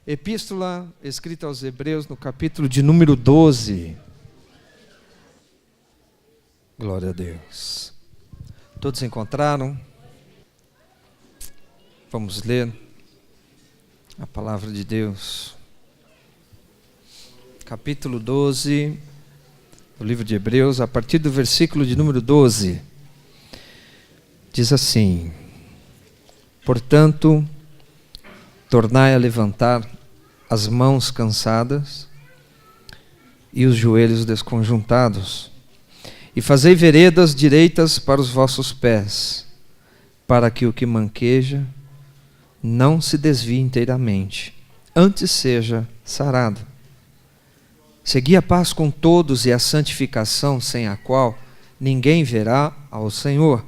Epístola escrita aos Hebreus, no capítulo de número 12. Glória a Deus. Todos encontraram? Vamos ler a palavra de Deus. Capítulo 12 do livro de Hebreus, a partir do versículo de número 12. Diz assim: portanto, tornai a levantar as mãos cansadas e os joelhos desconjuntados, e fazei veredas direitas para os vossos pés, para que o que manqueja não se desvie inteiramente, antes seja sarado. Segui a paz com todos e a santificação, sem a qual ninguém verá ao Senhor,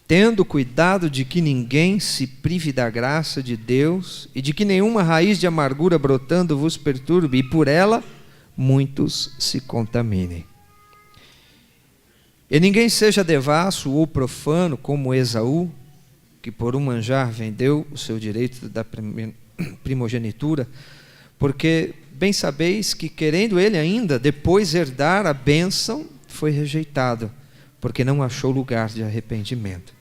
tendo cuidado de que ninguém se prive da graça de Deus e de que nenhuma raiz de amargura brotando vos perturbe, e por ela muitos se contaminem. E ninguém seja devasso ou profano como Esaú, que por um manjar vendeu o seu direito da primogenitura, porque bem sabeis que, querendo ele ainda depois herdar a bênção, foi rejeitado, porque não achou lugar de arrependimento,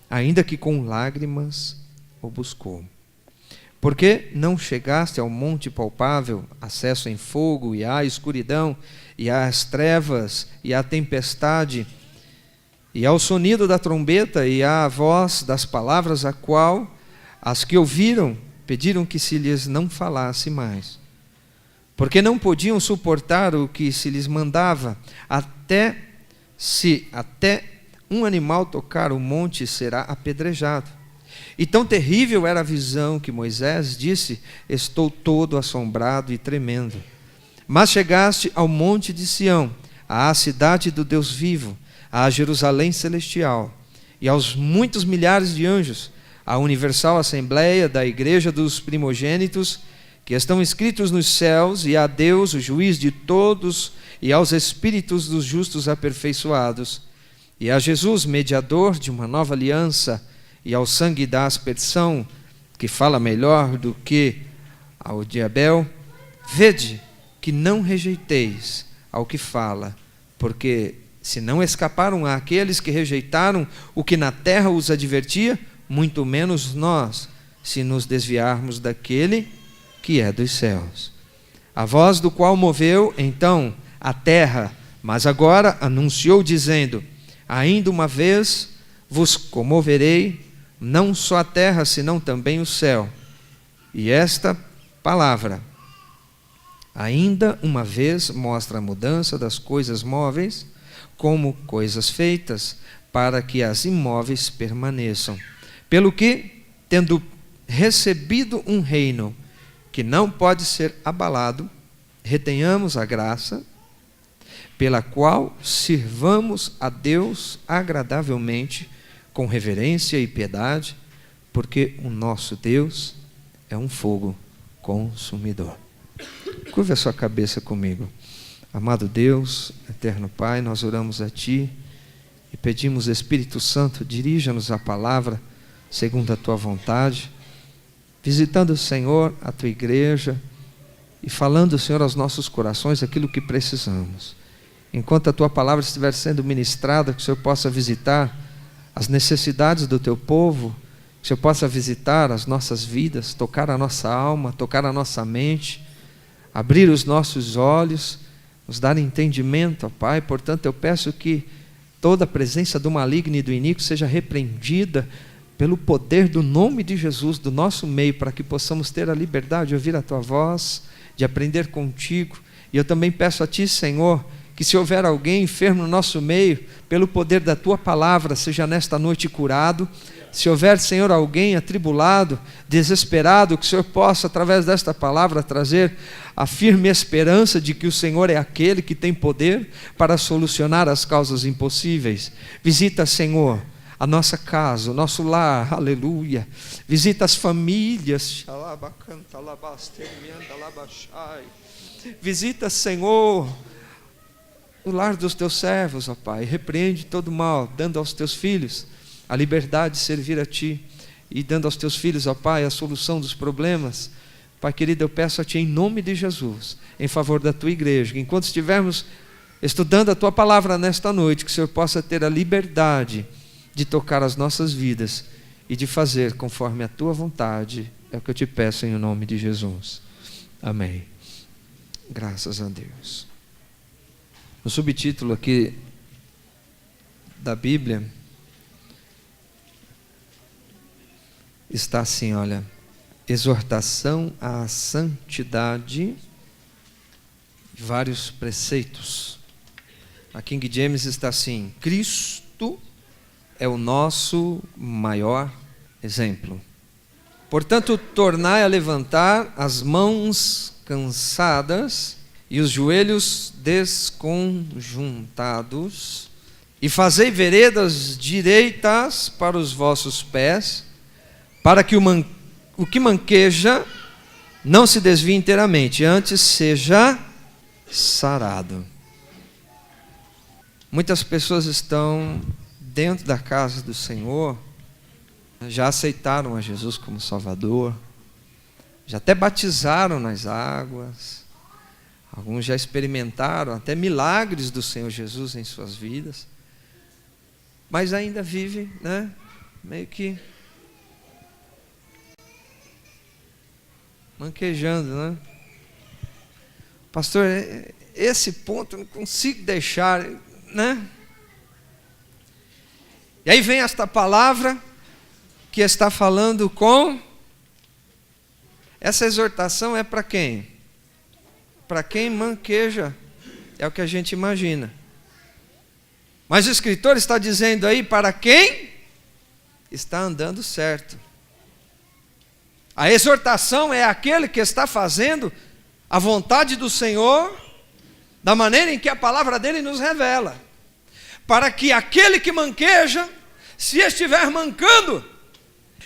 ainda que com lágrimas o buscou. Porque não chegaste ao monte palpável, acesso em fogo, e à escuridão, e às trevas, e à tempestade, e ao sonido da trombeta, e à voz das palavras, a qual as que ouviram pediram que se lhes não falasse mais, porque não podiam suportar o que se lhes mandava. Até um animal tocar o monte será apedrejado. E tão terrível era a visão que Moisés disse: estou todo assombrado e tremendo. Mas chegaste ao monte de Sião, à cidade do Deus vivo, à Jerusalém celestial, e aos muitos milhares de anjos, à universal assembleia da igreja dos primogênitos, que estão escritos nos céus, e a Deus, o juiz de todos, e aos espíritos dos justos aperfeiçoados, e a Jesus, mediador de uma nova aliança, e ao sangue da aspersão, que fala melhor do que ao de Abel. Vede que não rejeiteis ao que fala, porque se não escaparam àqueles que rejeitaram o que na terra os advertia, muito menos nós, se nos desviarmos daquele que é dos céus, a voz do qual moveu então a terra, mas agora anunciou dizendo: ainda uma vez vos comoverei, não só a terra, senão também o céu. E esta palavra, ainda uma vez, mostra a mudança das coisas móveis como coisas feitas, para que as imóveis permaneçam. Pelo que, tendo recebido um reino que não pode ser abalado, retenhamos a graça pela qual sirvamos a Deus agradavelmente, com reverência e piedade, porque o nosso Deus é um fogo consumidor. Curva a sua cabeça comigo. Amado Deus, eterno Pai, nós oramos a Ti e pedimos: Espírito Santo, dirija-nos a palavra segundo a Tua vontade, visitando, Senhor, a Tua igreja e falando, Senhor, aos nossos corações aquilo que precisamos. Enquanto a Tua palavra estiver sendo ministrada, que o Senhor possa visitar as necessidades do Teu povo, que o Senhor possa visitar as nossas vidas, tocar a nossa alma, tocar a nossa mente, abrir os nossos olhos, nos dar entendimento, ó Pai. Portanto, eu peço que toda a presença do maligno e do iníquo seja repreendida pelo poder do nome de Jesus do nosso meio, para que possamos ter a liberdade de ouvir a Tua voz, de aprender contigo. E eu também peço a Ti, Senhor, que se houver alguém enfermo no nosso meio, pelo poder da Tua palavra, seja nesta noite curado. Se houver, Senhor, alguém atribulado, desesperado, que o Senhor possa, através desta palavra, trazer a firme esperança de que o Senhor é aquele que tem poder para solucionar as causas impossíveis. Visita, Senhor, a nossa casa, o nosso lar, aleluia. Visita as famílias. Visita, Senhor, o lar dos Teus servos, ó Pai. Repreende todo mal, dando aos Teus filhos a liberdade de servir a Ti. e dando aos teus filhos, ó Pai, a solução dos problemas. Pai querido, eu peço a Ti em nome de Jesus, em favor da Tua igreja, que enquanto estivermos estudando a Tua palavra nesta noite, que o Senhor possa ter a liberdade de tocar as nossas vidas e de fazer conforme a Tua vontade. É o que eu Te peço em nome de Jesus. Amém. Graças a Deus. O subtítulo aqui da Bíblia está assim, olha: exortação à santidade, vários preceitos. A King James está assim: Cristo é o nosso maior exemplo. Portanto, tornai a levantar as mãos cansadas e os joelhos desconjuntados, e fazei veredas direitas para os vossos pés, para que o que manqueja não se desvie inteiramente, antes seja sarado. Muitas pessoas estão dentro da casa do Senhor, já aceitaram a Jesus como Salvador, já até batizaram nas águas, alguns já experimentaram até milagres do Senhor Jesus em suas vidas, mas ainda vivem, né, meio que manquejando, né? Pastor, esse ponto eu não consigo deixar, né? E aí vem esta palavra que está falando com... Essa exortação é para quem? Para quem manqueja, é o que a gente imagina. Mas o escritor está dizendo aí para quem está andando certo. A exortação é aquele que está fazendo a vontade do Senhor, da maneira em que a palavra dele nos revela. Para que aquele que manqueja, se estiver mancando,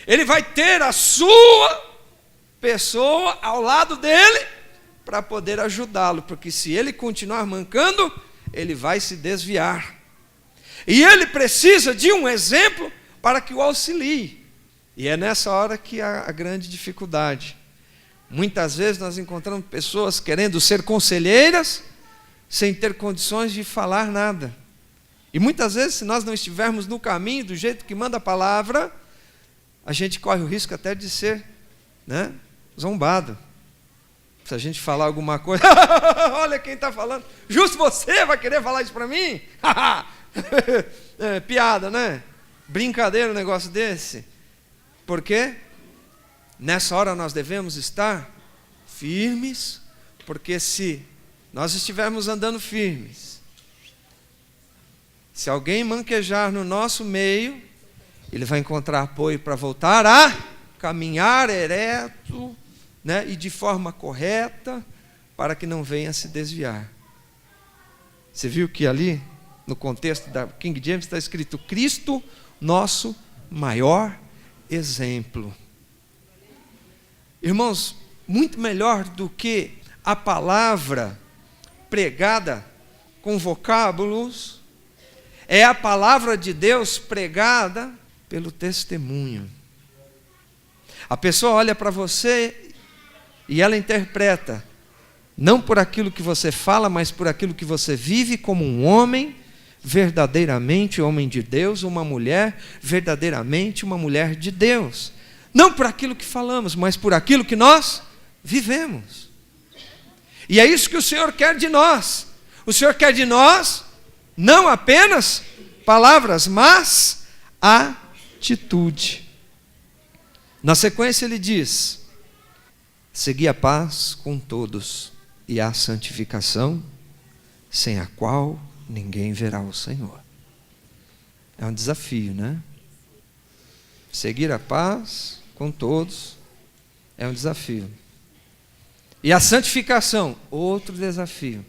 ele vai ter a sua pessoa ao lado dele para poder ajudá-lo, porque se ele continuar mancando, ele vai se desviar. E ele precisa de um exemplo para que o auxilie. E é nessa hora que há a grande dificuldade. Muitas vezes nós encontramos pessoas querendo ser conselheiras, sem ter condições de falar nada. E muitas vezes, se nós não estivermos no caminho do jeito que manda a palavra, a gente corre o risco até de ser, né, zombado. Se a gente falar alguma coisa, olha quem está falando, justo você vai querer falar isso para mim? Piada, né? Brincadeira um negócio desse. Por quê? Nessa hora nós devemos estar firmes, porque se nós estivermos andando firmes, se alguém manquejar no nosso meio, ele vai encontrar apoio para voltar a caminhar ereto, né, e de forma correta, para que não venha se desviar. Você viu que ali, no contexto da King James, está escrito: Cristo, nosso maior exemplo. Irmãos, muito melhor do que a palavra pregada com vocábulos, é a palavra de Deus pregada pelo testemunho. A pessoa olha para você e ela interpreta, não por aquilo que você fala, mas por aquilo que você vive como um homem, verdadeiramente homem de Deus, uma mulher, verdadeiramente uma mulher de Deus. Não por aquilo que falamos, mas por aquilo que nós vivemos. E é isso que o Senhor quer de nós. O Senhor quer de nós não apenas palavras, mas atitude. Na sequência ele diz: segui a paz com todos e a santificação, sem a qual ninguém verá o Senhor. É um desafio, né? Seguir a paz com todos é um desafio. E a santificação, outro desafio.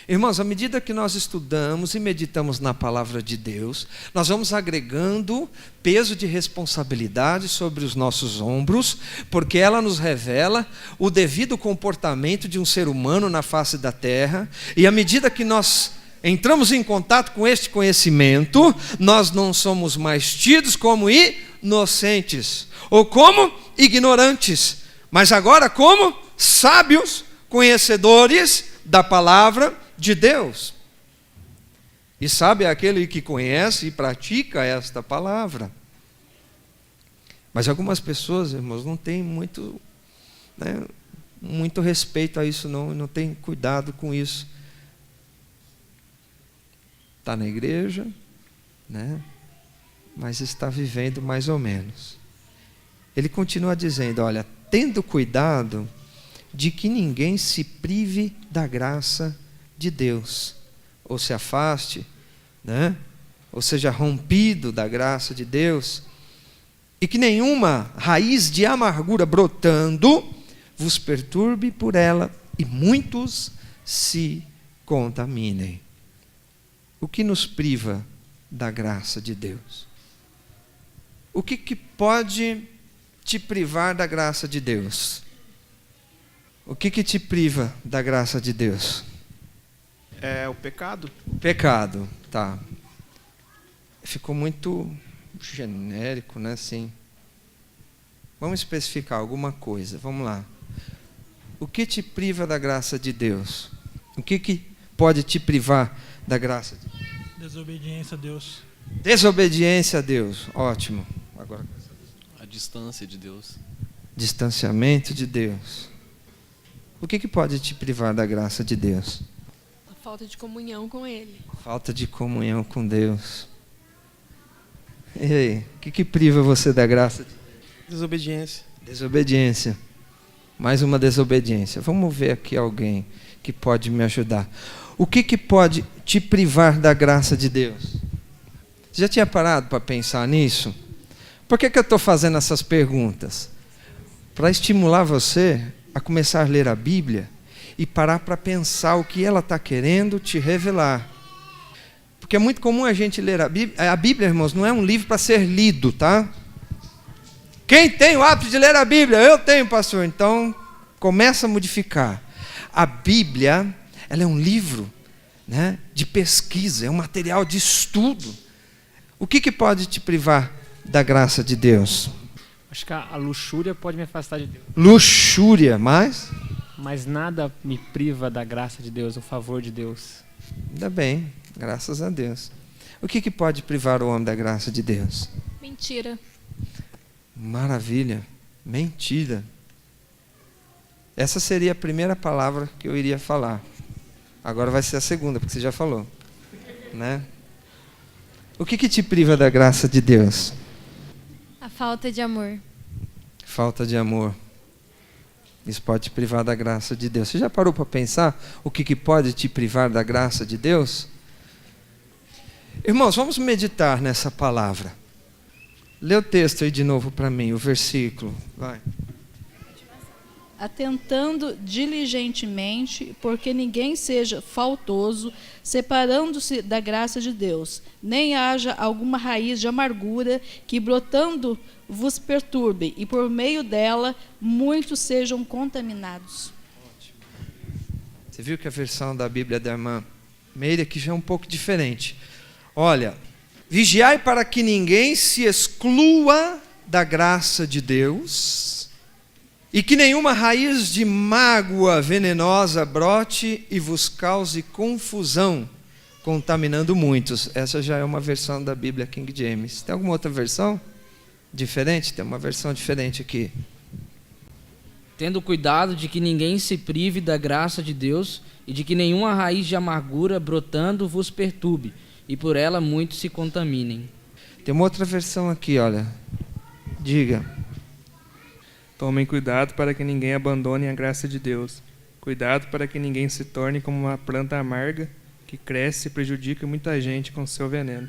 Irmãos, à medida que nós estudamos e meditamos na palavra de Deus, nós vamos agregando peso de responsabilidade sobre os nossos ombros, porque ela nos revela o devido comportamento de um ser humano na face da terra, e à medida que nós entramos em contato com este conhecimento, nós não somos mais tidos como inocentes ou como ignorantes, mas agora como sábios, conhecedores da palavra de Deus. E sábio é aquele que conhece e pratica esta palavra. Mas algumas pessoas, irmãos, não têm muito respeito a isso, não têm cuidado com isso. Está na igreja, mas está vivendo mais ou menos. Ele continua dizendo, olha, tendo cuidado de que ninguém se prive da graça de Deus, ou se afaste, ou seja rompido da graça de Deus, e que nenhuma raiz de amargura brotando vos perturbe por ela, e muitos se contaminem. O que nos priva da graça de Deus? O que pode te privar da graça de Deus? O que te priva da graça de Deus? É o pecado. O pecado, tá. Ficou muito genérico, assim. Vamos especificar alguma coisa, vamos lá. O que te priva da graça de Deus? O que pode te privar da graça de Deus? Desobediência a Deus. Desobediência a Deus, ótimo. Agora, a distância de Deus. Distanciamento de Deus. O que pode te privar da graça de Deus? A falta de comunhão com Ele. Falta de comunhão com Deus. E aí, o que priva você da graça de Deus? Desobediência. Desobediência. Mais uma desobediência. Vamos ver aqui alguém que pode me ajudar. O que pode te privar da graça de Deus? Você já tinha parado para pensar nisso? Por que eu estou fazendo essas perguntas? Para estimular você a começar a ler a Bíblia e parar para pensar o que ela está querendo te revelar. Porque é muito comum a gente ler a Bíblia. A Bíblia, irmãos, não é um livro para ser lido, tá? Quem tem o hábito de ler a Bíblia? Eu tenho, pastor. Então, começa a modificar. A Bíblia, ela é um livro, de pesquisa, é um material de estudo. O que pode te privar da graça de Deus? Acho que a luxúria pode me afastar de Deus. Luxúria, mas nada me priva da graça de Deus, do favor de Deus. Ainda bem, graças a Deus. O que pode privar o homem da graça de Deus? Mentira. Maravilha, mentira. Essa seria a primeira palavra que eu iria falar. Agora vai ser a segunda, porque você já falou, O que te priva da graça de Deus? A falta de amor. Falta de amor. Isso pode te privar da graça de Deus. Você já parou para pensar o que pode te privar da graça de Deus? Irmãos, vamos meditar nessa palavra. Lê o texto aí de novo para mim, o versículo. Vai. Atentando diligentemente, porque ninguém seja faltoso, separando-se da graça de Deus, nem haja alguma raiz de amargura que brotando vos perturbe, e por meio dela muitos sejam contaminados. Ótimo. Você viu que a versão da Bíblia da irmã Meire aqui já é um pouco diferente. Olha, vigiai para que ninguém se exclua da graça de Deus, e que nenhuma raiz de mágoa venenosa brote e vos cause confusão, contaminando muitos. Essa já é uma versão da Bíblia King James. Tem alguma outra versão diferente? Tem uma versão diferente aqui. Tendo cuidado de que ninguém se prive da graça de Deus e de que nenhuma raiz de amargura brotando vos perturbe, e por ela muitos se contaminem. Tem uma outra versão aqui, olha. Diga. Tomem cuidado para que ninguém abandone a graça de Deus. Cuidado para que ninguém se torne como uma planta amarga que cresce e prejudica muita gente com seu veneno.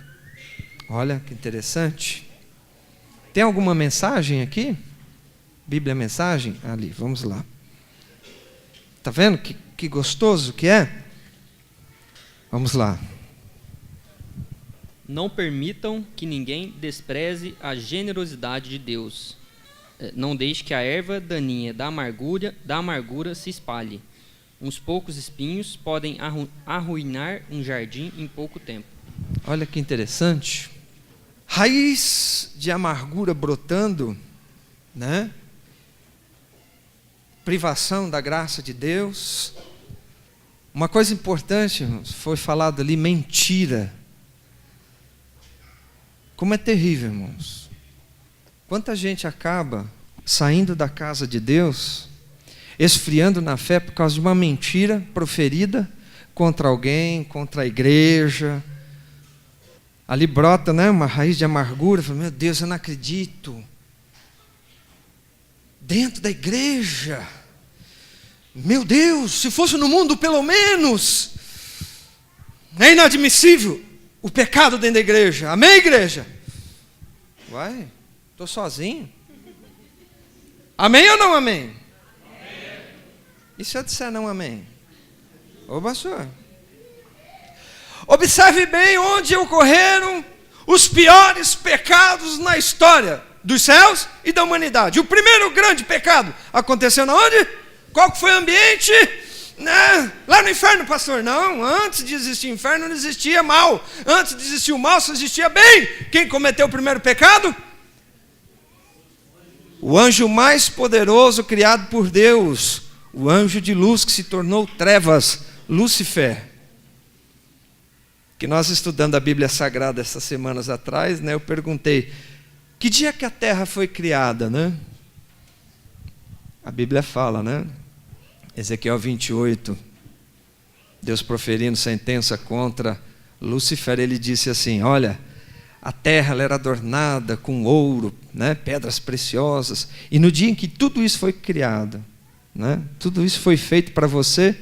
Olha que interessante. Tem alguma mensagem aqui? Bíblia mensagem? Ali, vamos lá. Está vendo que gostoso que é? Vamos lá. Não permitam que ninguém despreze a generosidade de Deus. Não deixe que a erva daninha da amargura se espalhe. Uns poucos espinhos podem arruinar um jardim em pouco tempo. Olha que interessante. Raiz de amargura brotando, né? Privação da graça de Deus. Uma coisa importante, irmãos, foi falado ali, mentira. Como é terrível, irmãos. Quanta gente acaba saindo da casa de Deus, esfriando na fé por causa de uma mentira proferida contra alguém, contra a igreja. Ali brota, né, uma raiz de amargura. Meu Deus, eu não acredito. Dentro da igreja. Meu Deus, se fosse no mundo pelo menos. É inadmissível o pecado dentro da igreja. Amém, igreja? Uai, estou sozinho. Amém ou não amém? Amém. E se eu disser não amém? Ô pastor. Observe bem onde ocorreram os piores pecados na história dos céus e da humanidade. O primeiro grande pecado aconteceu na onde? Qual que foi o ambiente? Lá no inferno, pastor. Não, antes de existir inferno não existia mal. Antes de existir o mal só existia bem. Quem cometeu o primeiro pecado? O anjo mais poderoso criado por Deus. O anjo de luz que se tornou trevas, Lúcifer. Que nós estudando a Bíblia Sagrada essas semanas atrás, né, eu perguntei, que dia que a terra foi criada, né? A Bíblia fala, né? Ezequiel 28, Deus proferindo sentença contra Lúcifer, ele disse assim, olha, a terra ela era adornada com ouro, né, pedras preciosas, e no dia em que tudo isso foi criado, né, tudo isso foi feito para você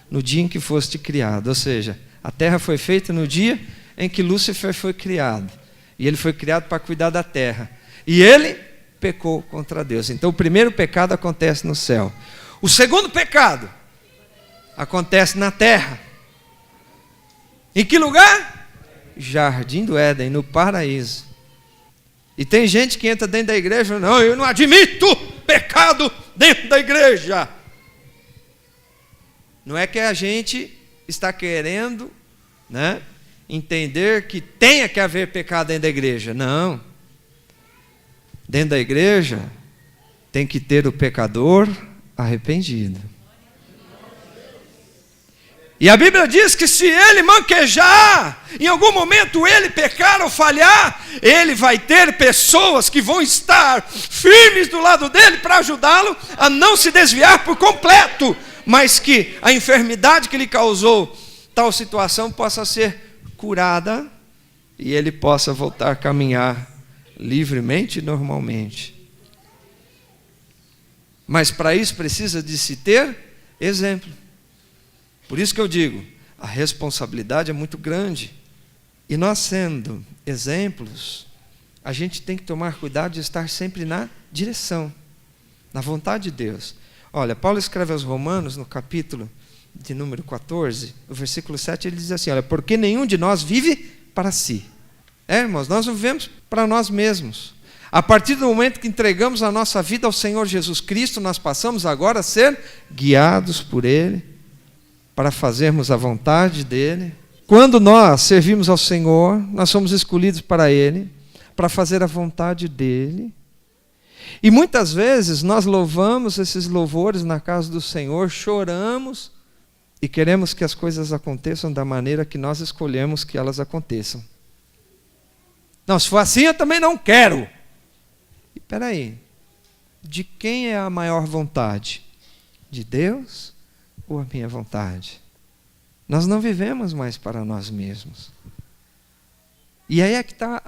no dia em que foste criado, ou seja, a terra foi feita no dia em que Lúcifer foi criado. E ele foi criado para cuidar da terra. E ele pecou contra Deus. Então o primeiro pecado acontece no céu. O segundo pecado acontece na terra. Em que lugar? Jardim do Éden, no paraíso. E tem gente que entra dentro da igreja e fala, não, eu não admito pecado dentro da igreja. Não é que a gente está querendo, né, entender que tenha que haver pecado dentro da igreja. Não. Dentro da igreja tem que ter o pecador arrependido. E a Bíblia diz que se ele manquejar, em algum momento ele pecar ou falhar, ele vai ter pessoas que vão estar firmes do lado dele para ajudá-lo a não se desviar por completo, mas que a enfermidade que lhe causou tal situação possa ser curada e ele possa voltar a caminhar livremente e normalmente. Mas para isso precisa de se ter exemplo. Por isso que eu digo, a responsabilidade é muito grande. E nós sendo exemplos, a gente tem que tomar cuidado de estar sempre na direção, na vontade de Deus. Olha, Paulo escreve aos Romanos, no capítulo de número 14, o versículo 7, ele diz assim, olha, porque nenhum de nós vive para si. Irmãos, nós não vivemos para nós mesmos. A partir do momento que entregamos a nossa vida ao Senhor Jesus Cristo, nós passamos agora a ser guiados por Ele, para fazermos a vontade dEle. Quando nós servimos ao Senhor, nós somos escolhidos para Ele, para fazer a vontade dEle. E muitas vezes nós louvamos esses louvores na casa do Senhor, choramos e queremos que as coisas aconteçam da maneira que nós escolhemos que elas aconteçam. Não, se for assim eu também não quero. E espera aí, de quem é a maior vontade? De Deus ou a minha vontade? Nós não vivemos mais para nós mesmos. E aí é que está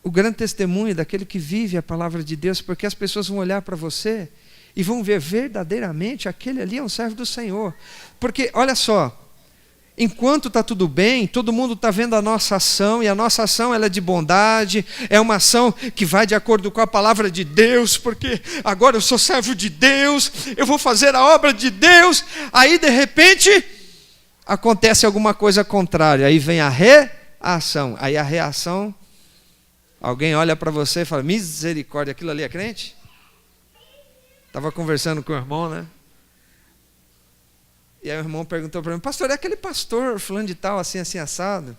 o grande testemunho daquele que vive a palavra de Deus, porque as pessoas vão olhar para você e vão ver verdadeiramente aquele ali é um servo do Senhor. Porque, olha só, enquanto está tudo bem, todo mundo está vendo a nossa ação, e a nossa ação ela é de bondade, é uma ação que vai de acordo com a palavra de Deus, porque agora eu sou servo de Deus, eu vou fazer a obra de Deus, aí de repente acontece alguma coisa contrária, aí vem a reação, aí a reação, alguém olha para você e fala, misericórdia, aquilo ali é crente? Estava conversando com o irmão, né? E aí o irmão perguntou para mim, pastor, é aquele pastor fulano de tal, assim, assim, assado?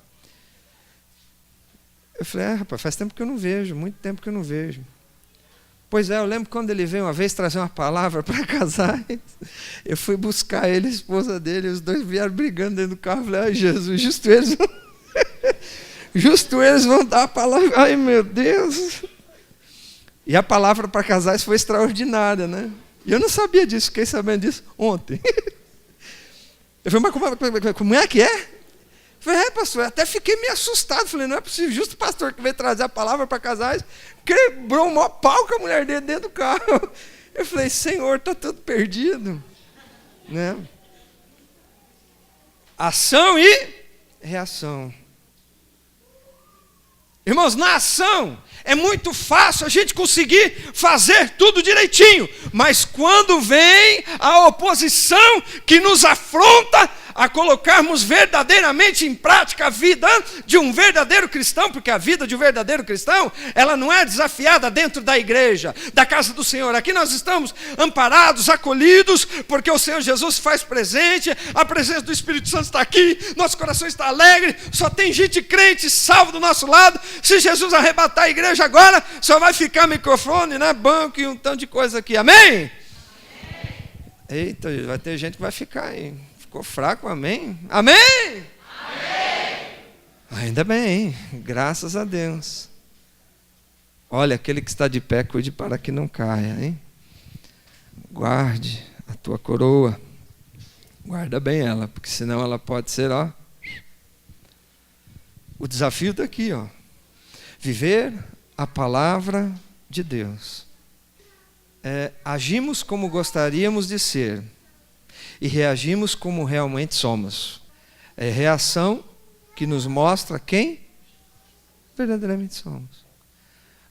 Eu falei, rapaz, faz tempo que eu não vejo, muito tempo que eu não vejo. Pois é, eu lembro quando ele veio uma vez trazer uma palavra para casais, eu fui buscar ele, a esposa dele, e os dois vieram brigando dentro do carro. Eu falei, ai Jesus, justo eles vão dar a palavra, ai meu Deus. E a palavra para casais foi extraordinária, né? E eu não sabia disso, fiquei sabendo disso ontem. Eu falei, mas como é que é? Eu falei, pastor, eu até fiquei meio assustado. Falei, não é possível, justo o pastor que veio trazer a palavra para casais, quebrou o maior pau com a mulher dele dentro do carro. Eu falei, Senhor, está tudo perdido. Né? Ação e reação. Irmãos, na ação é muito fácil a gente conseguir fazer tudo direitinho, mas quando vem a oposição que nos afronta a colocarmos verdadeiramente em prática a vida de um verdadeiro cristão, porque a vida de um verdadeiro cristão, ela não é desafiada dentro da igreja, da casa do Senhor. Aqui nós estamos amparados, acolhidos, porque o Senhor Jesus se faz presente, a presença do Espírito Santo está aqui, nosso coração está alegre, só tem gente crente, salvo do nosso lado. Se Jesus arrebatar a igreja agora, só vai ficar microfone, né, banco e um tanto de coisa aqui, amém? Eita, vai ter gente que vai ficar aí. Ficou fraco, amém? Amém? Amém! Ainda bem, graças a Deus. Olha, aquele que está de pé, cuide para que não caia, hein? Guarde a tua coroa. Guarda bem ela, porque senão ela pode ser, ó. O desafio está aqui, ó. Viver a palavra de Deus. Agimos como gostaríamos de ser. E reagimos como realmente somos. É reação que nos mostra quem verdadeiramente somos.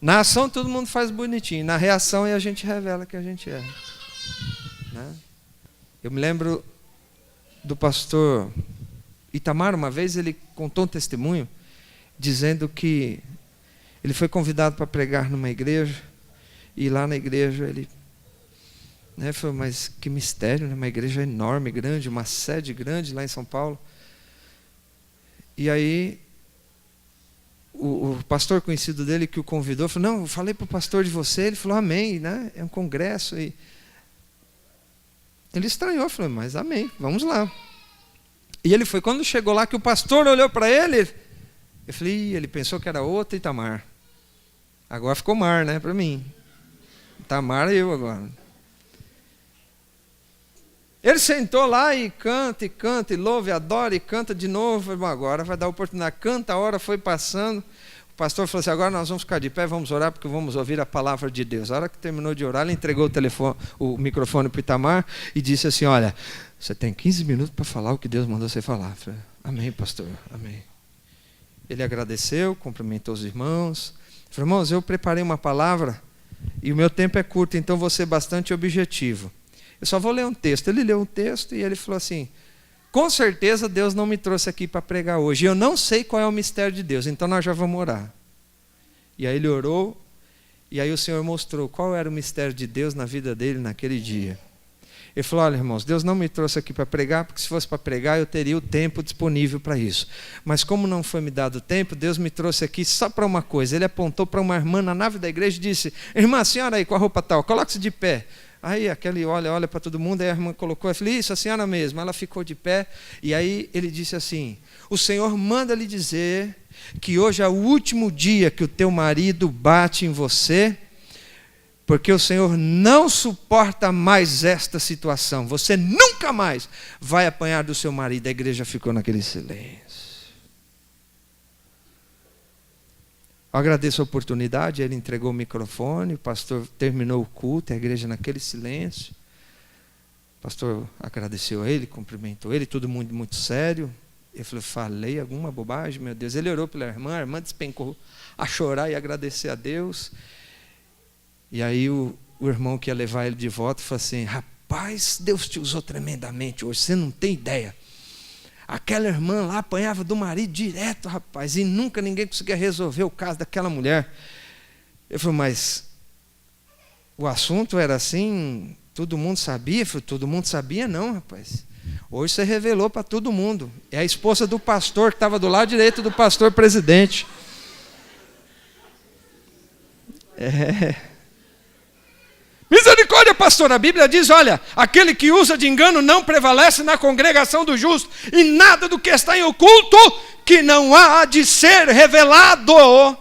Na ação todo mundo faz bonitinho, na reação a gente revela que a gente é. Né? Eu me lembro do pastor Itamar, uma vez ele contou um testemunho, dizendo que ele foi convidado para pregar numa igreja, e lá na igreja ele... Falei, mas que mistério, né? Uma igreja enorme, grande, uma sede grande lá em São Paulo. E aí, o pastor conhecido dele que o convidou, falou, não, eu falei para o pastor de você, ele falou, amém, né? É um congresso. E ele estranhou, falou, mas amém, vamos lá. E ele foi, quando chegou lá, que o pastor olhou para ele, eu falei, ele pensou que era outro Itamar. Agora ficou Mar, né, para mim. Itamar eu agora. Ele sentou lá e canta, e louva, e adora, e canta de novo. Falei, agora vai dar oportunidade. Canta, a hora foi passando. O pastor falou assim, agora nós vamos ficar de pé, vamos orar, porque vamos ouvir a palavra de Deus. A hora que terminou de orar, ele entregou o microfone para o Itamar e disse assim, olha, você tem 15 minutos para falar o que Deus mandou você falar. Eu falei, amém, pastor, amém. Ele agradeceu, cumprimentou os irmãos. Falei, irmãos, eu preparei uma palavra e o meu tempo é curto, então vou ser bastante objetivo. Eu só vou ler um texto. Ele leu um texto e ele falou assim, com certeza Deus não me trouxe aqui para pregar hoje. Eu não sei qual é o mistério de Deus, então nós já vamos orar. E aí ele orou, e aí o Senhor mostrou qual era o mistério de Deus na vida dele naquele dia. Ele falou, olha irmãos, Deus não me trouxe aqui para pregar, porque se fosse para pregar eu teria o tempo disponível para isso. Mas como não foi me dado tempo, Deus me trouxe aqui só para uma coisa. Ele apontou para uma irmã na nave da igreja e disse, irmã, a senhora aí com a roupa tal, coloque-se de pé. Aí aquele olha para todo mundo, aí a irmã colocou, eu falei, isso, a senhora mesmo. Ela ficou de pé, e aí ele disse assim, o Senhor manda lhe dizer que hoje é o último dia que o teu marido bate em você, porque o Senhor não suporta mais esta situação. Você nunca mais vai apanhar do seu marido. A igreja ficou naquele silêncio. Eu agradeço a oportunidade, ele entregou o microfone, o pastor terminou o culto, a igreja naquele silêncio. O pastor agradeceu a ele, cumprimentou ele, todo mundo muito sério. Eu falei alguma bobagem, meu Deus. Ele orou pela irmã, a irmã despencou a chorar e agradecer a Deus. E aí o irmão que ia levar ele de volta falou assim, rapaz, Deus te usou tremendamente hoje, você não tem ideia. Aquela irmã lá apanhava do marido direto, rapaz, e nunca ninguém conseguia resolver o caso daquela mulher. Eu falei, mas o assunto era assim, todo mundo sabia? Eu falei, todo mundo sabia não, rapaz. Hoje você revelou para todo mundo. É a esposa do pastor que estava do lado direito do pastor presidente. Misericórdia, pastor. A Bíblia diz, olha, aquele que usa de engano não prevalece na congregação do justo, e nada do que está em oculto que não há de ser revelado.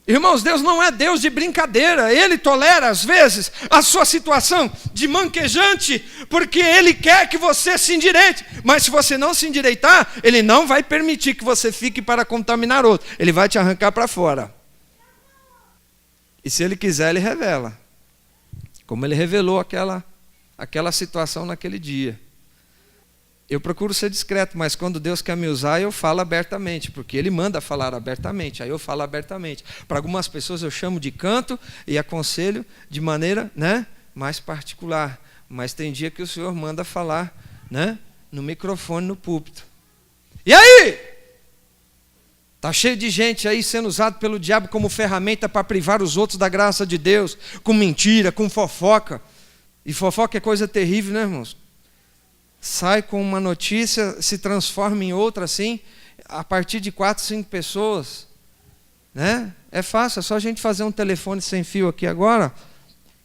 Irmãos, Deus não é Deus de brincadeira. Ele tolera, às vezes, a sua situação de manquejante, porque Ele quer que você se endireite. Mas se você não se endireitar, Ele não vai permitir que você fique para contaminar outro. Ele vai te arrancar para fora. E se Ele quiser, Ele revela. Como Ele revelou aquela situação naquele dia. Eu procuro ser discreto, mas quando Deus quer me usar, eu falo abertamente, porque Ele manda falar abertamente, aí eu falo abertamente. Para algumas pessoas eu chamo de canto e aconselho de maneira, mais particular. Mas tem dia que o Senhor manda falar, no microfone, no púlpito. E aí? Está cheio de gente aí sendo usado pelo diabo como ferramenta para privar os outros da graça de Deus, com mentira, com fofoca. E fofoca é coisa terrível, né, irmãos? Sai com uma notícia, se transforma em outra assim, a partir de 4, 5 pessoas. É fácil, é só a gente fazer um telefone sem fio aqui agora.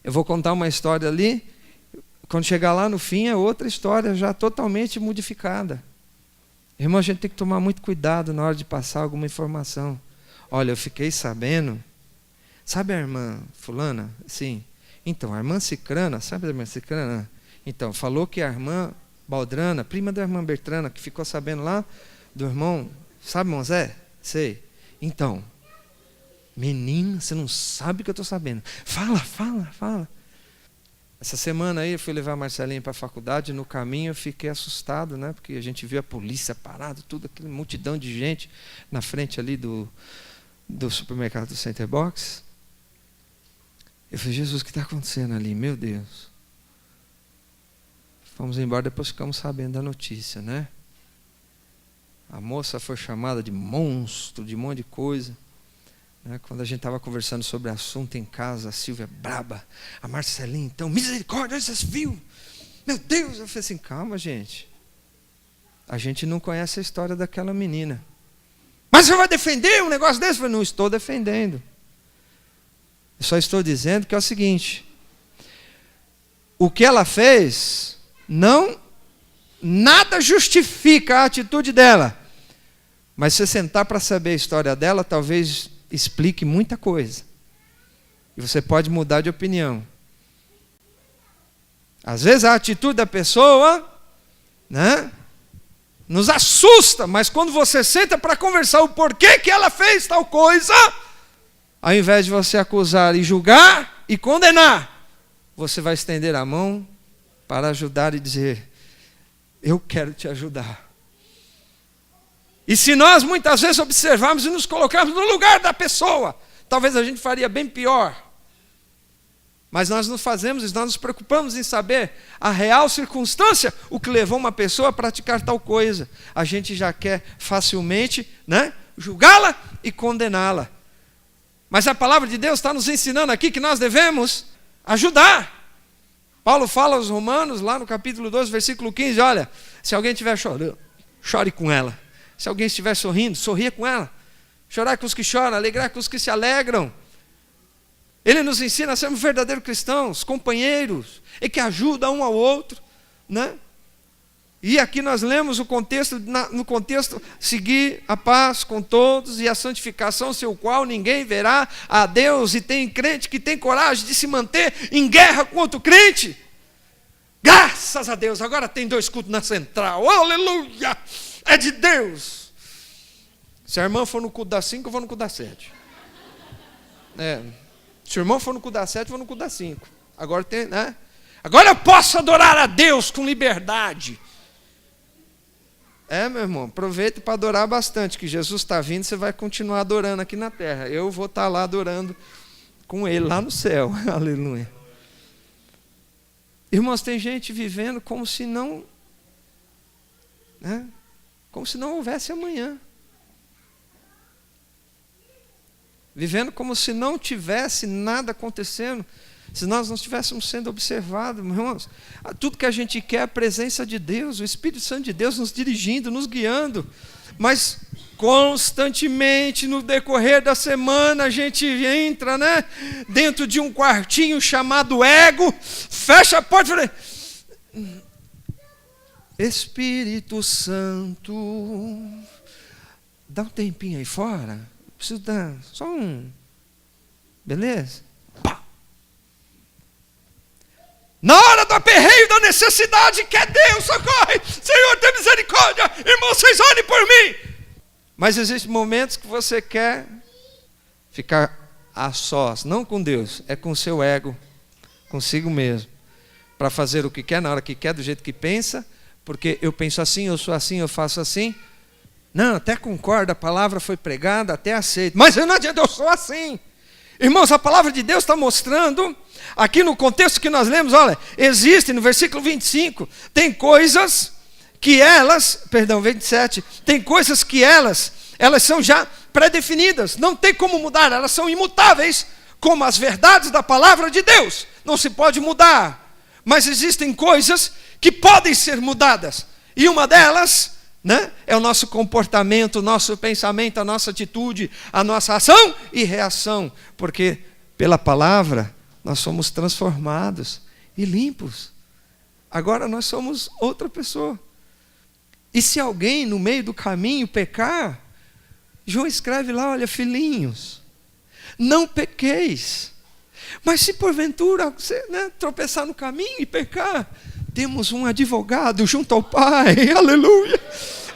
Eu vou contar uma história ali, quando chegar lá no fim é outra história, já totalmente modificada. Irmão, a gente tem que tomar muito cuidado na hora de passar alguma informação. Olha, eu fiquei sabendo, sabe a irmã fulana? Sim. Então, a irmã Cicrana, sabe a irmã Cicrana? Então, falou que a irmã Baldrana, prima da irmã Bertrana, que ficou sabendo lá do irmão, sabe, irmão Zé? Sei. Então, menina, você não sabe o que eu estou sabendo. Fala. Essa semana aí eu fui levar a Marcelinha para a faculdade, no caminho eu fiquei assustado, porque a gente viu a polícia parada, tudo, aquela multidão de gente na frente ali do supermercado do Center Box. Eu falei, Jesus, o que está acontecendo ali? Meu Deus. Fomos embora, depois ficamos sabendo da notícia, A moça foi chamada de monstro, de um monte de coisa. Quando a gente estava conversando sobre o assunto em casa, a Silvia braba, a Marcelinha, então, misericórdia, olha vocês viram? Meu Deus! Eu falei assim, calma, gente. A gente não conhece a história daquela menina. Mas você vai defender um negócio desse? Eu falei, não estou defendendo. Eu só estou dizendo que é o seguinte, o que ela fez, nada justifica a atitude dela. Mas se você sentar para saber a história dela, talvez explique muita coisa. E você pode mudar de opinião. Às vezes a atitude da pessoa, nos assusta, mas quando você senta para conversar o porquê que ela fez tal coisa, ao invés de você acusar e julgar e condenar, você vai estender a mão para ajudar e dizer, eu quero te ajudar. E se nós muitas vezes observarmos e nos colocarmos no lugar da pessoa, talvez a gente faria bem pior. Mas nós não fazemos isso, nós nos preocupamos em saber a real circunstância, o que levou uma pessoa a praticar tal coisa. A gente já quer facilmente, julgá-la e condená-la. Mas a palavra de Deus está nos ensinando aqui que nós devemos ajudar. Paulo fala aos Romanos, lá no capítulo 2, versículo 15, olha, se alguém estiver chorando, chore com ela. Se alguém estiver sorrindo, sorria com ela. Chorar com os que choram, alegrar com os que se alegram. Ele nos ensina a sermos verdadeiros cristãos, companheiros, e que ajudam um ao outro. E aqui nós lemos o contexto, no contexto, seguir a paz com todos e a santificação, sem o qual ninguém verá a Deus. E tem crente que tem coragem de se manter em guerra com outro crente. Graças a Deus, agora tem 2 cultos na central. Aleluia! É de Deus. Se a irmã for no culto das 5, eu vou no culto das 7. Se o irmão for no culto das 7, eu vou no culto das 5. Agora tem, Agora eu posso adorar a Deus com liberdade. Meu irmão, aproveita para adorar bastante, que Jesus está vindo, você vai continuar adorando aqui na terra. Eu vou estar lá adorando com Ele, lá no céu. Aleluia. Irmãos, tem gente vivendo como se não... como se não houvesse amanhã. Vivendo como se não tivesse nada acontecendo. Se nós não estivéssemos sendo observados, irmãos, tudo que a gente quer é a presença de Deus, o Espírito Santo de Deus nos dirigindo, nos guiando. Mas constantemente no decorrer da semana a gente entra, né, dentro de um quartinho chamado ego, fecha a porta e fala: Espírito Santo, dá um tempinho aí fora, preciso dar só um, beleza? Pá. Na hora do aperreio da necessidade, que é Deus, socorre, Senhor, tem misericórdia, irmão, vocês orem por mim. Mas existem momentos que você quer ficar a sós, não com Deus, é com o seu ego, consigo mesmo, para fazer o que quer, na hora que quer, do jeito que pensa, porque eu penso assim, eu sou assim, eu faço assim. Não, até concordo, a palavra foi pregada, até aceito, mas não adianta, eu sou assim. Irmãos, a palavra de Deus está mostrando, aqui no contexto que nós lemos, olha, existe no versículo 25, tem coisas que elas, 27, tem coisas que elas são já pré-definidas, não tem como mudar, elas são imutáveis, como as verdades da palavra de Deus, não se pode mudar, mas existem coisas que podem ser mudadas, e uma delas, né, é o nosso comportamento, o nosso pensamento, a nossa atitude, a nossa ação e reação, porque pela palavra nós somos transformados e limpos, agora nós somos outra pessoa. E se alguém no meio do caminho pecar, João escreve lá, olha, filhinhos, não pequeis. Mas se porventura você, né, tropeçar no caminho e pecar, temos um advogado junto ao Pai, aleluia,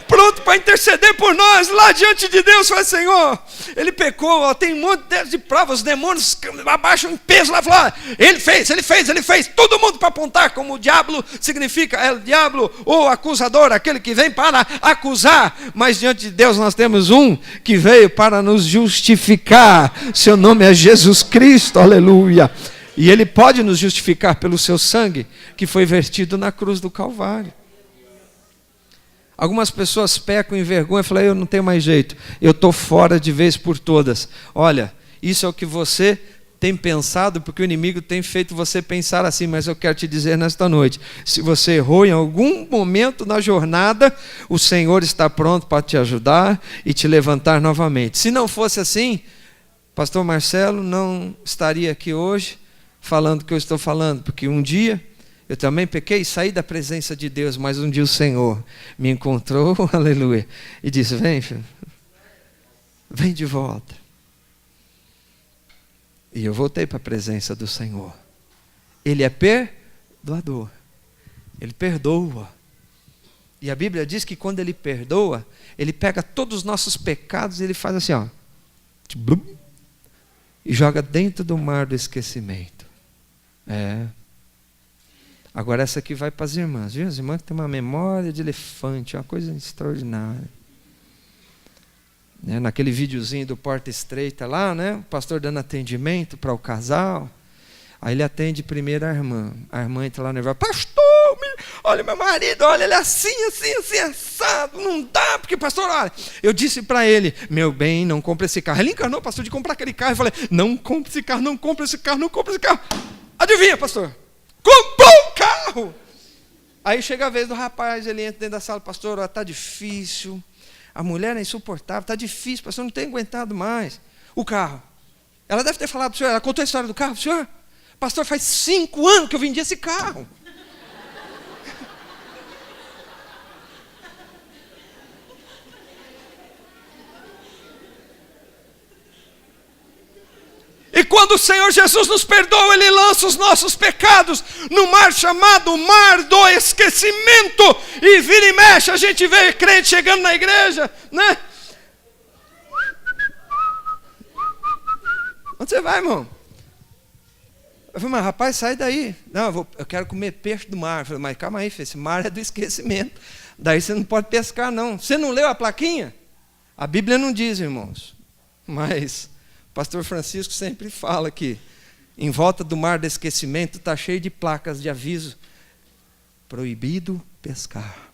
pronto para interceder por nós, lá diante de Deus. Fala: Senhor, ele pecou, ó, tem um monte de provas, os demônios abaixam em peso lá, falam: ele fez, todo mundo para apontar, como o diabo significa, é o diabo, o acusador, aquele que vem para acusar, mas diante de Deus nós temos um que veio para nos justificar, seu nome é Jesus Cristo, aleluia, e ele pode nos justificar pelo seu sangue, que foi vertido na cruz do Calvário. Algumas pessoas pecam em vergonha e falam: eu não tenho mais jeito, eu estou fora de vez por todas. Olha, isso é o que você tem pensado, porque o inimigo tem feito você pensar assim, mas eu quero te dizer nesta noite, se você errou em algum momento na jornada, o Senhor está pronto para te ajudar e te levantar novamente. Se não fosse assim, pastor Marcelo não estaria aqui hoje falando o que eu estou falando, porque um dia eu também pequei e saí da presença de Deus, mas um dia o Senhor me encontrou, aleluia, e disse: vem, filho, vem de volta. E eu voltei para a presença do Senhor. Ele é perdoador, ele perdoa. E a Bíblia diz que quando ele perdoa, ele pega todos os nossos pecados e ele faz assim, ó, e joga dentro do mar do esquecimento. Agora essa aqui vai para as irmãs, viu? As irmãs que têm uma memória de elefante, uma coisa extraordinária. Né? Naquele videozinho do Porta Estreita lá, né? O pastor dando atendimento para o casal. Aí ele atende primeiro a irmã entra lá nervosa: pastor, olha meu marido, olha ele é assim, assado, não dá, porque pastor, olha, eu disse para ele: meu bem, não compre esse carro. Ele encarnou, pastor, de comprar aquele carro. Eu falei: não compre esse carro, não compre esse carro, não compre esse carro. Adivinha, pastor? Comprou um carro! Aí chega a vez do rapaz, ele entra dentro da sala: pastor, está difícil, a mulher é insuportável, está difícil, pastor, não tem aguentado mais. O carro. Ela deve ter falado para o senhor, ela contou a história do carro, senhor? Pastor, faz 5 anos que eu vendi esse carro. E quando o Senhor Jesus nos perdoa, Ele lança os nossos pecados no mar chamado Mar do Esquecimento. E vira e mexe, a gente vê crente chegando na igreja, né? Onde você vai, irmão? Eu falei: mas rapaz, sai daí. Não, eu quero comer peixe do mar. Eu falei: mas calma aí, filho, esse mar é do esquecimento. Daí você não pode pescar, não. Você não leu a plaquinha? A Bíblia não diz, irmãos. Mas o pastor Francisco sempre fala que em volta do mar do esquecimento está cheio de placas de aviso: proibido pescar.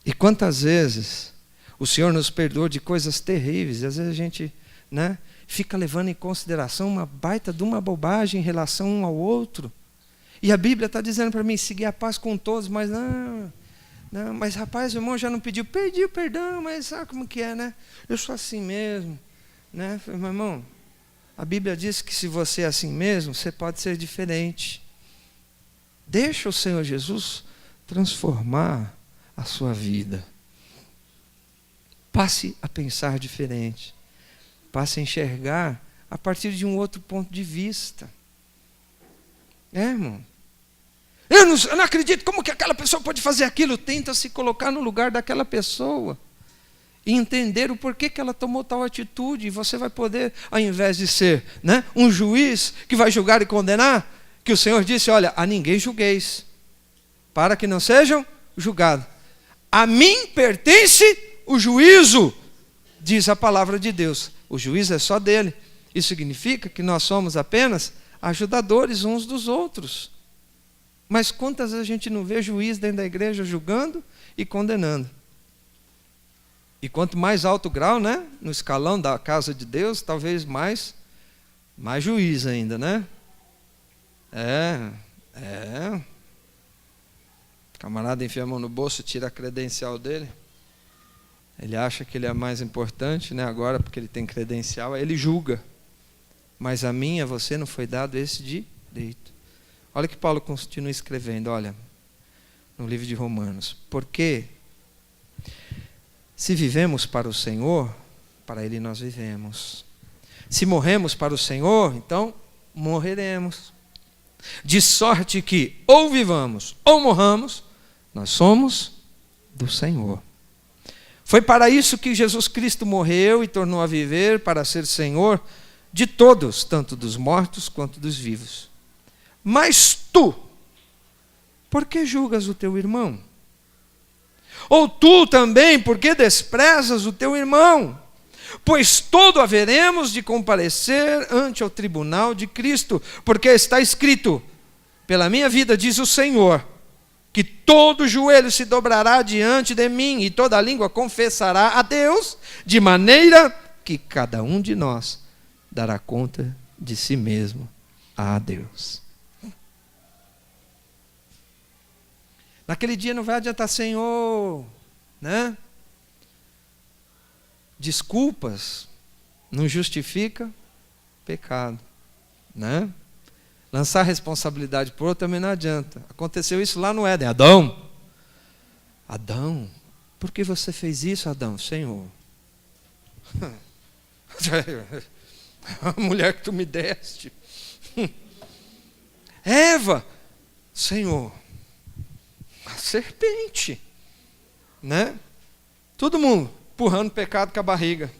E quantas vezes o Senhor nos perdoou de coisas terríveis, e às vezes a gente, né, fica levando em consideração uma baita de uma bobagem em relação um ao outro. E a Bíblia está dizendo para mim, seguir a paz com todos, mas não, mas rapaz, o irmão já não pediu perdão, mas sabe como que é, né? Eu sou assim mesmo, né? Meu irmão, a Bíblia diz que se você é assim mesmo, você pode ser diferente. Deixa o Senhor Jesus transformar a sua vida. Passe a pensar diferente. Passe a enxergar a partir de um outro ponto de vista. Irmão? Eu não acredito, como que aquela pessoa pode fazer aquilo? Tenta se colocar no lugar daquela pessoa e entender o porquê que ela tomou tal atitude. E você vai poder, ao invés de ser, né, um juiz que vai julgar e condenar, que o Senhor disse, olha, a ninguém julgueis, para que não sejam julgados. A mim pertence o juízo, diz a palavra de Deus. O juízo é só dele. Isso significa que nós somos apenas ajudadores uns dos outros. Mas quantas vezes a gente não vê juiz dentro da igreja julgando e condenando? E quanto mais alto grau, né, no escalão da casa de Deus, talvez mais juiz ainda, né? O camarada enfia a mão no bolso, tira a credencial dele. Ele acha que ele é mais importante, né, agora porque ele tem credencial, aí ele julga. Mas a mim e a você não foi dado esse direito. Olha que Paulo continua escrevendo, olha, no livro de Romanos. Porque se vivemos para o Senhor, para Ele nós vivemos. Se morremos para o Senhor, então morreremos. De sorte que ou vivamos ou morramos, nós somos do Senhor. Foi para isso que Jesus Cristo morreu e tornou a viver, para ser Senhor de todos, tanto dos mortos quanto dos vivos. Mas tu, por que julgas o teu irmão? Ou tu também, por que desprezas o teu irmão? Pois todo haveremos de comparecer ante o tribunal de Cristo, porque está escrito, pela minha vida, diz o Senhor, que todo joelho se dobrará diante de mim, e toda língua confessará a Deus, de maneira que cada um de nós dará conta de si mesmo a Deus. Naquele dia não vai adiantar, Senhor, né? Desculpas não justifica pecado, né? Lançar responsabilidade por outro também não adianta. Aconteceu isso lá no Éden. Adão, por que você fez isso, Adão? Senhor, a mulher que tu me deste. Eva, Senhor, a serpente, né? Todo mundo empurrando o pecado com a barriga,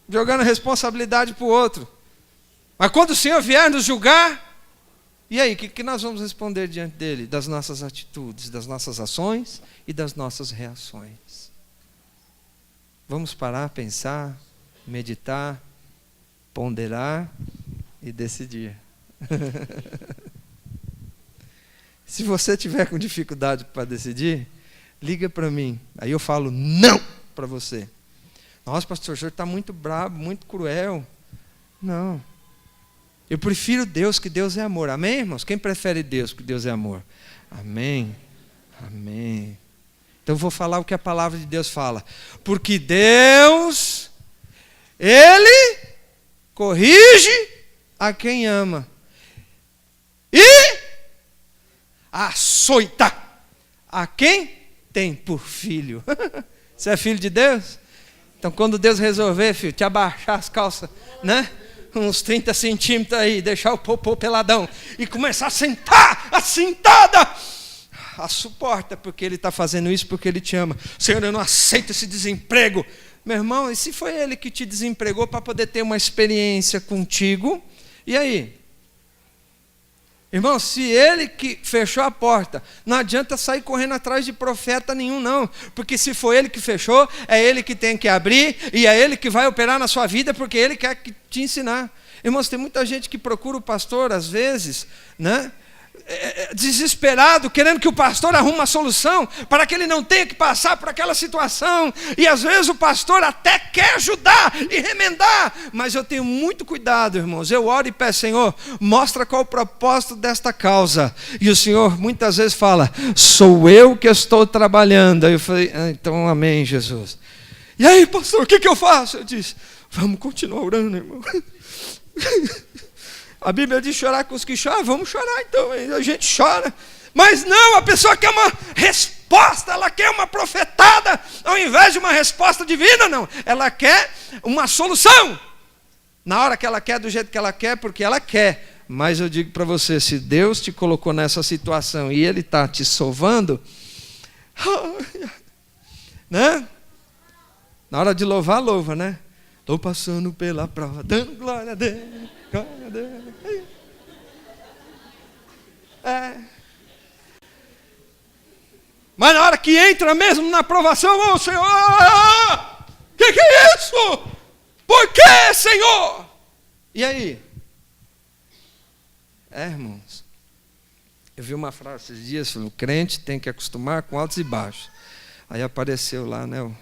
jogando a responsabilidade para o outro. Mas quando o Senhor vier nos julgar, e aí, o que nós vamos responder diante dele? Das nossas atitudes, das nossas ações e das nossas reações. Vamos parar, pensar, meditar, ponderar e decidir. Se você tiver com dificuldade para decidir, liga para mim. Aí eu falo não para você. Nossa, pastor, o senhor está muito bravo, muito cruel. Não. Eu prefiro Deus, que Deus é amor. Amém, irmãos? Quem prefere Deus, que Deus é amor? Amém. Amém. Então eu vou falar o que a palavra de Deus fala. Porque Deus, Ele corrige a quem ama. E açoita a quem tem por filho. Você é filho de Deus? Então quando Deus resolver, filho, te abaixar as calças, né? Uns 30 centímetros aí, deixar o popô peladão e começar a sentar, a sentada, suporta, porque Ele está fazendo isso, porque Ele te ama. Senhor, eu não aceito esse desemprego. Meu irmão, e se foi Ele que te desempregou para poder ter uma experiência contigo? E aí? Irmão, se Ele que fechou a porta, não adianta sair correndo atrás de profeta nenhum, não. Porque se foi Ele que fechou, é Ele que tem que abrir, e é Ele que vai operar na sua vida, porque Ele quer te ensinar. Irmãos, tem muita gente que procura o pastor, às vezes, né? desesperado, querendo que o pastor arrume uma solução para que ele não tenha que passar por aquela situação. E às vezes o pastor até quer ajudar e remendar, mas eu tenho muito cuidado, irmãos. Eu oro e peço: Senhor, mostra qual o propósito desta causa. E o Senhor muitas vezes fala: sou eu que estou trabalhando. Aí eu falei: então amém, Jesus. E aí, pastor, o que eu faço? Eu disse: vamos continuar orando, irmão. A Bíblia diz chorar com os que choram. Vamos chorar então, a gente chora. Mas não, a pessoa quer uma resposta, ela quer uma profetada, ao invés de uma resposta divina, não. Ela quer uma solução. Na hora que ela quer, do jeito que ela quer, porque ela quer. Mas eu digo para você, se Deus te colocou nessa situação e Ele está te sovando, né? Na hora de louvar, louva, né? Estou passando pela prova, dando glória a Deus, glória a Deus. Mas na hora que entra mesmo na aprovação, ô Senhor, que é isso? Por que, Senhor? E aí? Irmãos, eu vi uma frase esses dias: o crente tem que acostumar com altos e baixos. Aí apareceu lá, né, o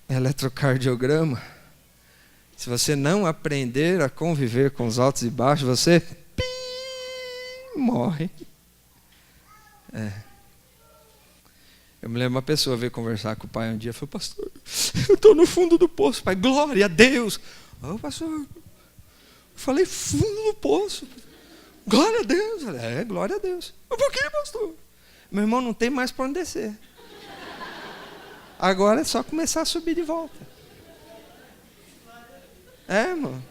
eletrocardiograma. Se você não aprender a conviver com os altos e baixos, você morre. Eu me lembro, uma pessoa veio conversar com o pai um dia, falou: pastor, eu estou no fundo do poço. Pai, glória a Deus. Ô, pastor, eu falei fundo do poço. Glória a Deus. Glória a Deus. Mas por que, pastor? Meu irmão, não tem mais para onde descer. Agora é só começar a subir de volta. Irmão.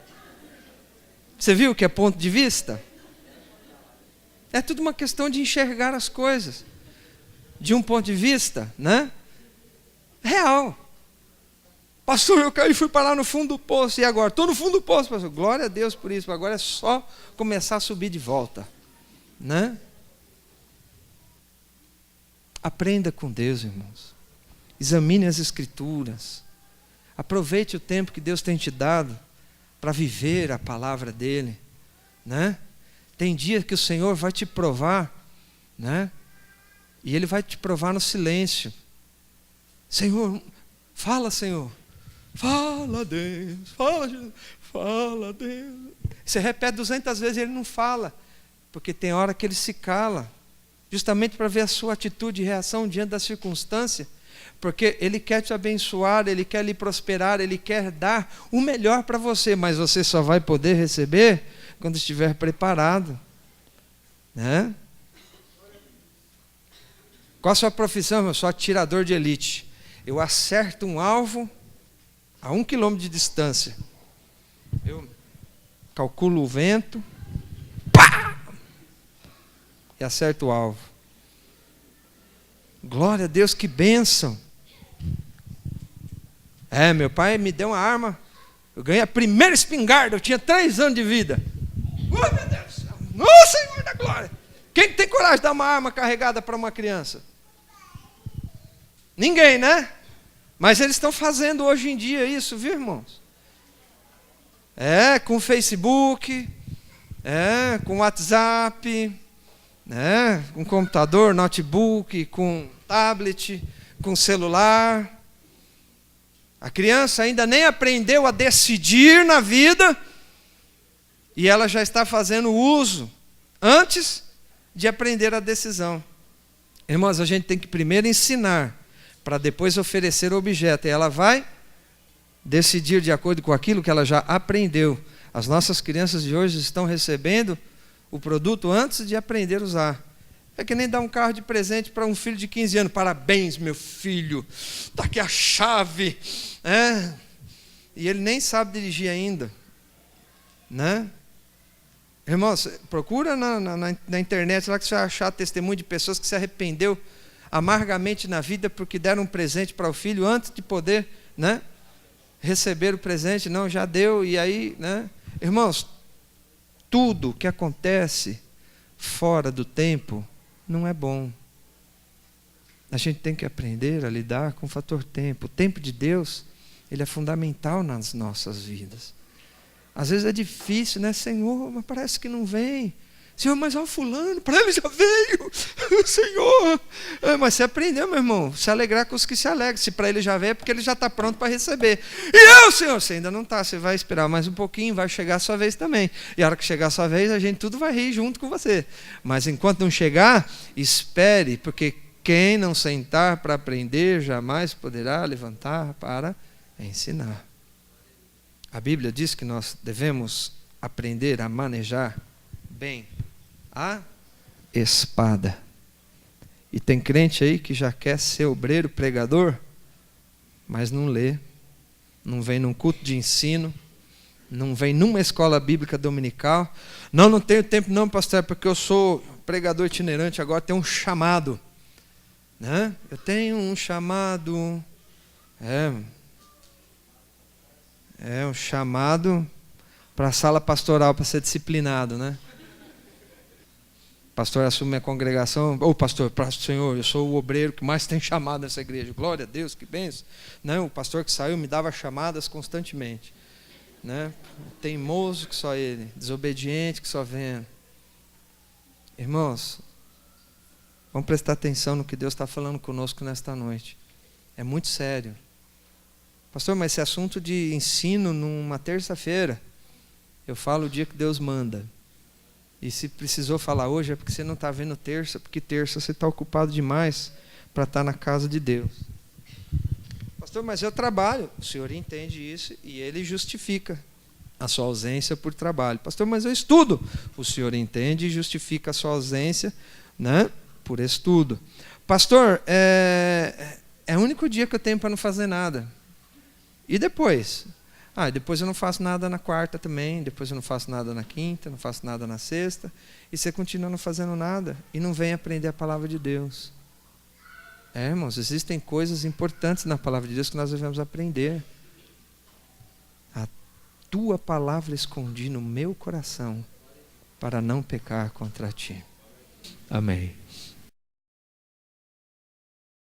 Você viu que é ponto de vista? É tudo uma questão de enxergar as coisas de um ponto de vista, né, real. Pastor, eu caí e fui parar no fundo do poço. E agora? Estou no fundo do poço, pastor. Glória a Deus por isso. Agora é só começar a subir de volta, né? Aprenda com Deus, irmãos. Examine as Escrituras. Aproveite o tempo que Deus tem te dado para viver a palavra dEle, né? Tem dias que o Senhor vai te provar, né? E Ele vai te provar no silêncio. Senhor, fala, Senhor. Fala, Deus. Fala, Jesus. Fala, Deus. Você repete 200 vezes e Ele não fala. Porque tem hora que Ele se cala. Justamente para ver a sua atitude e reação diante da circunstância. Porque Ele quer te abençoar, Ele quer lhe prosperar, Ele quer dar o melhor para você. Mas você só vai poder receber quando estiver preparado, né? Qual a sua profissão? Eu sou atirador de elite. Eu acerto um alvo a 1 quilômetro de distância. Eu calculo o vento, pá! E acerto o alvo. Glória a Deus, que bênção. Meu pai me deu uma arma. Eu ganhei a primeira espingarda. Eu tinha 3 anos de vida. Oh, meu Deus. Oh, Senhor da glória. Quem tem coragem de dar uma arma carregada para uma criança? Ninguém, né? Mas eles estão fazendo hoje em dia isso, viu, irmãos? Com Facebook, com WhatsApp, com computador, notebook, com tablet, com celular. A criança ainda nem aprendeu a decidir na vida e ela já está fazendo uso antes de aprender a decisão. Irmãos, a gente tem que primeiro ensinar para depois oferecer o objeto. E ela vai decidir de acordo com aquilo que ela já aprendeu. As nossas crianças de hoje estão recebendo o produto antes de aprender a usar. É que nem dar um carro de presente para um filho de 15 anos. Parabéns, meu filho. Está aqui a chave. E ele nem sabe dirigir ainda. Né? Irmãos, procura na internet lá que você vai achar testemunho de pessoas que se arrependeu amargamente na vida porque deram um presente para o filho antes de poder, né, receber o presente. Não, já deu, e aí, né? Irmãos, tudo que acontece fora do tempo não é bom. A gente tem que aprender a lidar com o fator tempo. O tempo de Deus, ele é fundamental nas nossas vidas. Às vezes é difícil, né, Senhor, mas parece que não vem. Senhor, mas olha o fulano, para ele já veio. Senhor. Mas você aprendeu, meu irmão, se alegrar com os que se alegram. Se para ele já veio, é porque ele já está pronto para receber. E eu, Senhor, você ainda não está. Você vai esperar mais um pouquinho, vai chegar a sua vez também. E a hora que chegar a sua vez, a gente tudo vai rir junto com você. Mas enquanto não chegar, espere, porque quem não sentar para aprender, jamais poderá levantar para ensinar. A Bíblia diz que nós devemos aprender a manejar bem a espada. E tem crente aí que já quer ser obreiro, pregador, mas não lê, não vem num culto de ensino, não vem numa escola bíblica dominical. Não tenho tempo não, pastor, porque eu sou pregador itinerante, agora tenho um chamado. Né? Eu tenho um chamado, um chamado para a sala pastoral, para ser disciplinado, né? O pastor assume a congregação, pastor, Senhor, eu sou o obreiro que mais tem chamado nessa igreja, glória a Deus, que bênção. Não, o pastor que saiu me dava chamadas constantemente, né? Teimoso que só ele, desobediente que só vendo. Irmãos, vamos prestar atenção no que Deus está falando conosco nesta noite, é muito sério. Pastor, mas esse assunto de ensino numa terça-feira, eu falo o dia que Deus manda. E se precisou falar hoje é porque você não está vendo terça, porque terça você está ocupado demais para estar na casa de Deus. Pastor, mas eu trabalho. O Senhor entende isso e Ele justifica a sua ausência por trabalho. Pastor, mas eu estudo. O Senhor entende e justifica a sua ausência, né, por estudo. Pastor, é o único dia que eu tenho para não fazer nada. E depois? Depois eu não faço nada na quarta também, depois eu não faço nada na quinta, não faço nada na sexta, e você continua não fazendo nada, e não vem aprender a palavra de Deus. Irmãos, existem coisas importantes na palavra de Deus que nós devemos aprender. A tua palavra escondi no meu coração, para não pecar contra ti. Amém.